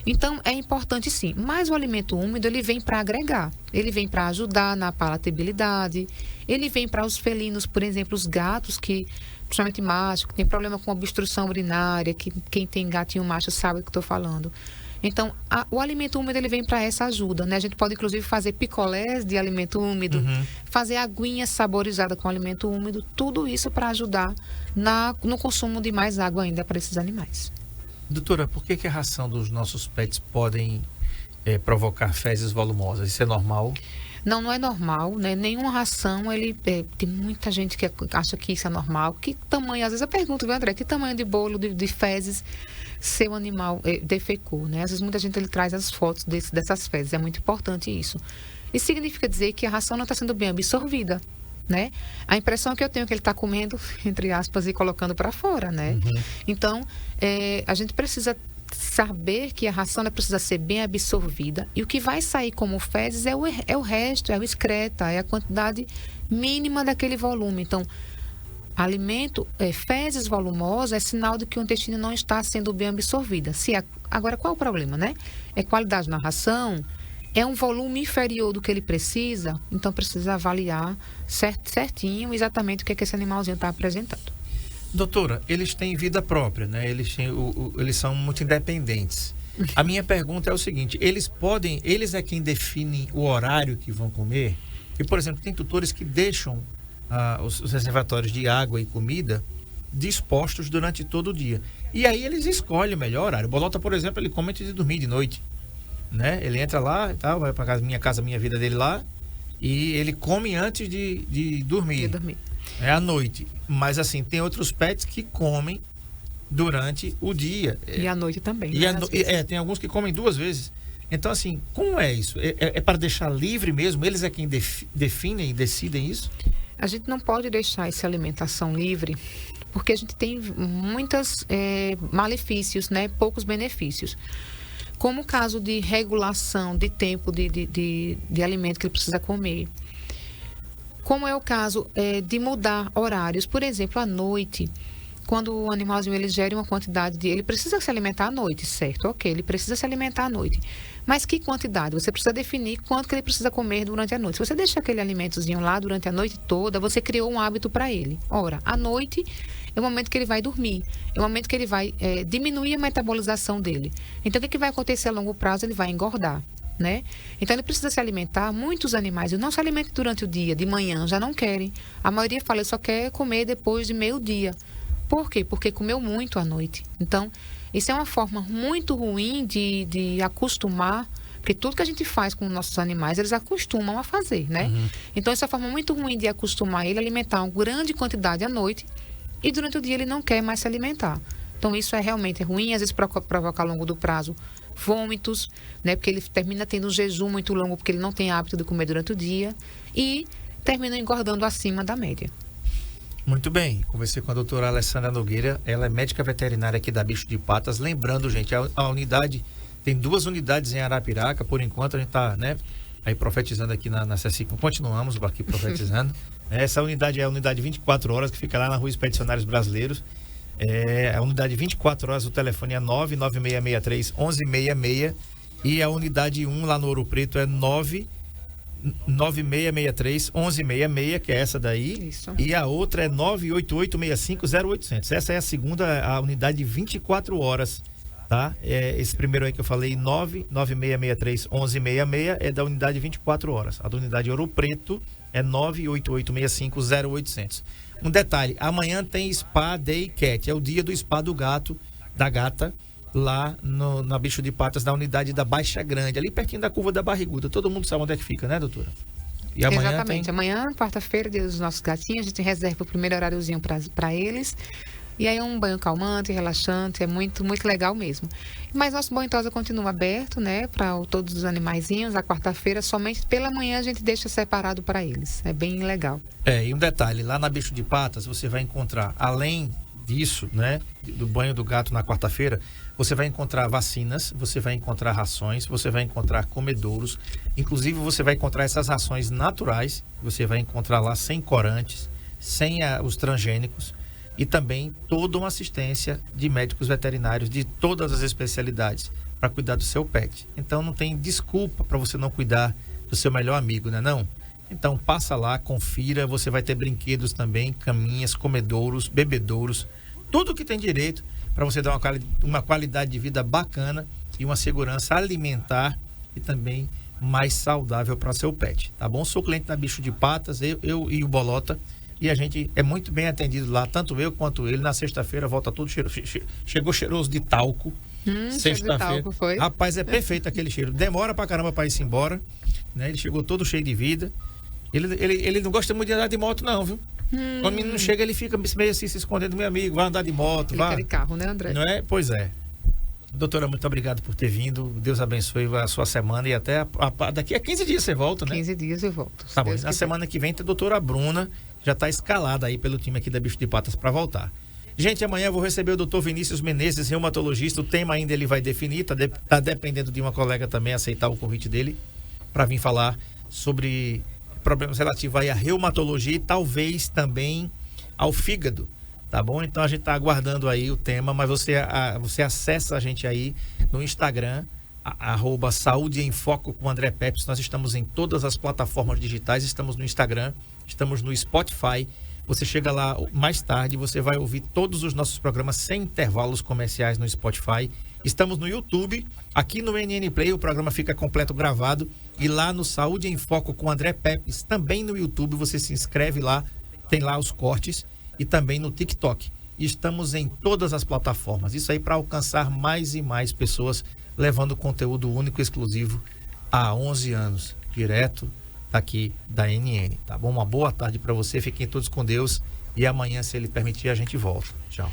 Então, é importante sim, mas o alimento úmido ele vem para agregar, ele vem para ajudar na palatabilidade, ele vem para os felinos, por exemplo, os gatos principalmente macho, que tem problema com obstrução urinária, que quem tem gatinho macho sabe o que estou falando. Então, o alimento úmido ele vem para essa ajuda, né? A gente pode, inclusive, fazer picolés de alimento úmido, fazer aguinha saborizada com alimento úmido, tudo isso para ajudar no consumo de mais água ainda para esses animais. Doutora, por que a ração dos nossos pets podem provocar fezes volumosas? Isso é normal? Não, não é normal, né? Nenhuma ração, tem muita gente que acha que isso é normal. Que tamanho, às vezes eu pergunto, viu, André, que tamanho de bolo de fezes seu animal defecou, né? Às vezes muita gente traz as fotos dessas fezes, é muito importante isso. Isso significa dizer que a ração não está sendo bem absorvida, né? A impressão que eu tenho é que ele está comendo, entre aspas, e colocando para fora, né? Então, a gente precisa saber que a ração precisa ser bem absorvida e o que vai sair como fezes é o resto, é o excreta, é a quantidade mínima daquele volume. Então, alimento, fezes volumosas é sinal de que o intestino não está sendo bem absorvida. Agora, qual é o problema, né? É qualidade na ração, é um volume inferior do que ele precisa, então precisa avaliar certinho exatamente o que esse animalzinho está apresentando. Doutora, eles têm vida própria, né? Eles são muito independentes. A minha pergunta é o seguinte, eles é quem definem o horário que vão comer? E, por exemplo, tem tutores que deixam os reservatórios de água e comida dispostos durante todo o dia. E aí eles escolhem o melhor horário. O Bolota, por exemplo, ele come antes de dormir de noite, né? Ele entra lá e tal, vai para minha casa, minha vida dele lá, e ele come antes de dormir. É à noite. Mas assim, tem outros pets que comem durante o dia. E à noite também. Tem alguns que comem 2 vezes. Então, assim, como é isso? É para deixar livre mesmo? Eles é quem definem e decidem isso? A gente não pode deixar essa alimentação livre, porque a gente tem muitos malefícios, né? Poucos benefícios. Como o caso de regulação de tempo de alimento que ele precisa comer. Como é o caso de mudar horários. Por exemplo, à noite, quando o animalzinho ele gera uma quantidade ele precisa se alimentar à noite, certo? Ok, ele precisa se alimentar à noite. Mas que quantidade? Você precisa definir quanto que ele precisa comer durante a noite. Se você deixa aquele alimentozinho lá durante a noite toda, você criou um hábito para ele. Ora, à noite é o momento que ele vai dormir, é o momento que ele vai diminuir a metabolização dele. Então, o que vai acontecer a longo prazo? Ele vai engordar, né? Então, ele precisa se alimentar. Muitos animais não se alimentam durante o dia, de manhã, já não querem. A maioria fala, só quer comer depois de meio-dia. Por quê? Porque comeu muito à noite. Então, isso é uma forma muito ruim de acostumar, porque tudo que a gente faz com nossos animais, eles acostumam a fazer, né? Então, essa é uma forma muito ruim de acostumar ele a alimentar uma grande quantidade à noite e durante o dia ele não quer mais se alimentar. Então, isso é realmente ruim, às vezes provoca ao longo do prazo vômitos, né? Porque ele termina tendo um jejum muito longo, porque ele não tem hábito de comer durante o dia e termina engordando acima da média. Muito bem, conversei com a doutora Alessandra Nogueira, ela é médica veterinária aqui da Bicho de Patas. Lembrando, gente, a unidade Tem 2 unidades em Arapiraca, por enquanto a gente está, né, aí profetizando aqui na CSI, continuamos aqui profetizando. Essa unidade é a unidade 24 horas, que fica lá na Rua Expedicionários Brasileiros. A unidade 24 horas, o telefone é 99663-1166. E a unidade 1 lá no Ouro Preto é 99663-1166, que é essa daí. Isso. E a outra é 98865-0800. Essa é a segunda, a unidade 24 horas, tá? Esse primeiro aí que eu falei, 99663-1166, é da unidade 24 horas. A da unidade Ouro Preto é 98865-0800. Um detalhe, amanhã tem Spa Day Cat, é o dia do spa do gato, da gata, lá na Bicho de Patas, na unidade da Baixa Grande, ali pertinho da Curva da Barriguda. Todo mundo sabe onde é que fica, né, doutora? E amanhã Exatamente. Amanhã, quarta-feira, dia dos nossos gatinhos, a gente reserva o primeiro horáriozinho para eles. E aí um banho calmante, relaxante, é muito, muito legal mesmo. Mas nosso banho tosa continua aberto, né, para todos os animaizinhos. A quarta-feira, somente pela manhã, a gente deixa separado para eles. É bem legal. E um detalhe, lá na Bicho de Patas, você vai encontrar, além disso, né, do banho do gato na quarta-feira, você vai encontrar vacinas, você vai encontrar rações, você vai encontrar comedouros, inclusive você vai encontrar essas rações naturais, você vai encontrar lá sem corantes, sem os transgênicos, e também toda uma assistência de médicos veterinários de todas as especialidades para cuidar do seu pet. Então não tem desculpa para você não cuidar do seu melhor amigo, né não? Então passa lá, confira, você vai ter brinquedos também, caminhas, comedouros, bebedouros, tudo que tem direito para você dar uma qualidade de vida bacana e uma segurança alimentar e também mais saudável para seu pet, tá bom? Sou cliente da Bicho de Patas, eu e o Bolota, e a gente é muito bem atendido lá, tanto eu quanto ele. Na sexta-feira volta tudo chegou cheiroso de talco. Sexta-feira, foi? Rapaz, é perfeito aquele cheiro. Demora pra caramba pra ir embora, né? Ele chegou todo cheio de vida. Ele não gosta muito de andar de moto não, viu? Quando o menino chega, ele fica meio assim se escondendo, meu amigo, vai andar de moto, Ele vai. quer de carro, né, André? Não é? Pois é. Doutora, muito obrigado por ter vindo. Deus abençoe a sua semana e até daqui a 15 dias você volta, né? 15 dias eu volto. Tá bom. Na semana que vem tem a doutora Bruna, já está escalada aí pelo time aqui da Bicho de Patas para voltar. Gente, amanhã eu vou receber o doutor Vinícius Menezes, reumatologista. O tema ainda ele vai definir, tá dependendo de uma colega também aceitar o convite dele para vir falar sobre problemas relativos aí à reumatologia e talvez também ao fígado, tá bom? Então a gente tá aguardando aí o tema, mas você acessa a gente aí no Instagram, @Saúde em Foco com André Peps. Nós estamos em todas as plataformas digitais, estamos no Instagram, estamos no Spotify. Você chega lá mais tarde, você vai ouvir todos os nossos programas sem intervalos comerciais no Spotify. Estamos no YouTube, aqui no NN Play o programa fica completo gravado, e lá no Saúde em Foco com André Peps, também no YouTube, você se inscreve lá, tem lá os cortes, e também no TikTok. Estamos em todas as plataformas, isso aí para alcançar mais e mais pessoas, levando conteúdo único e exclusivo há 11 anos, direto aqui da NN, tá bom? Uma boa tarde para você, fiquem todos com Deus, e amanhã, se ele permitir, a gente volta. Tchau.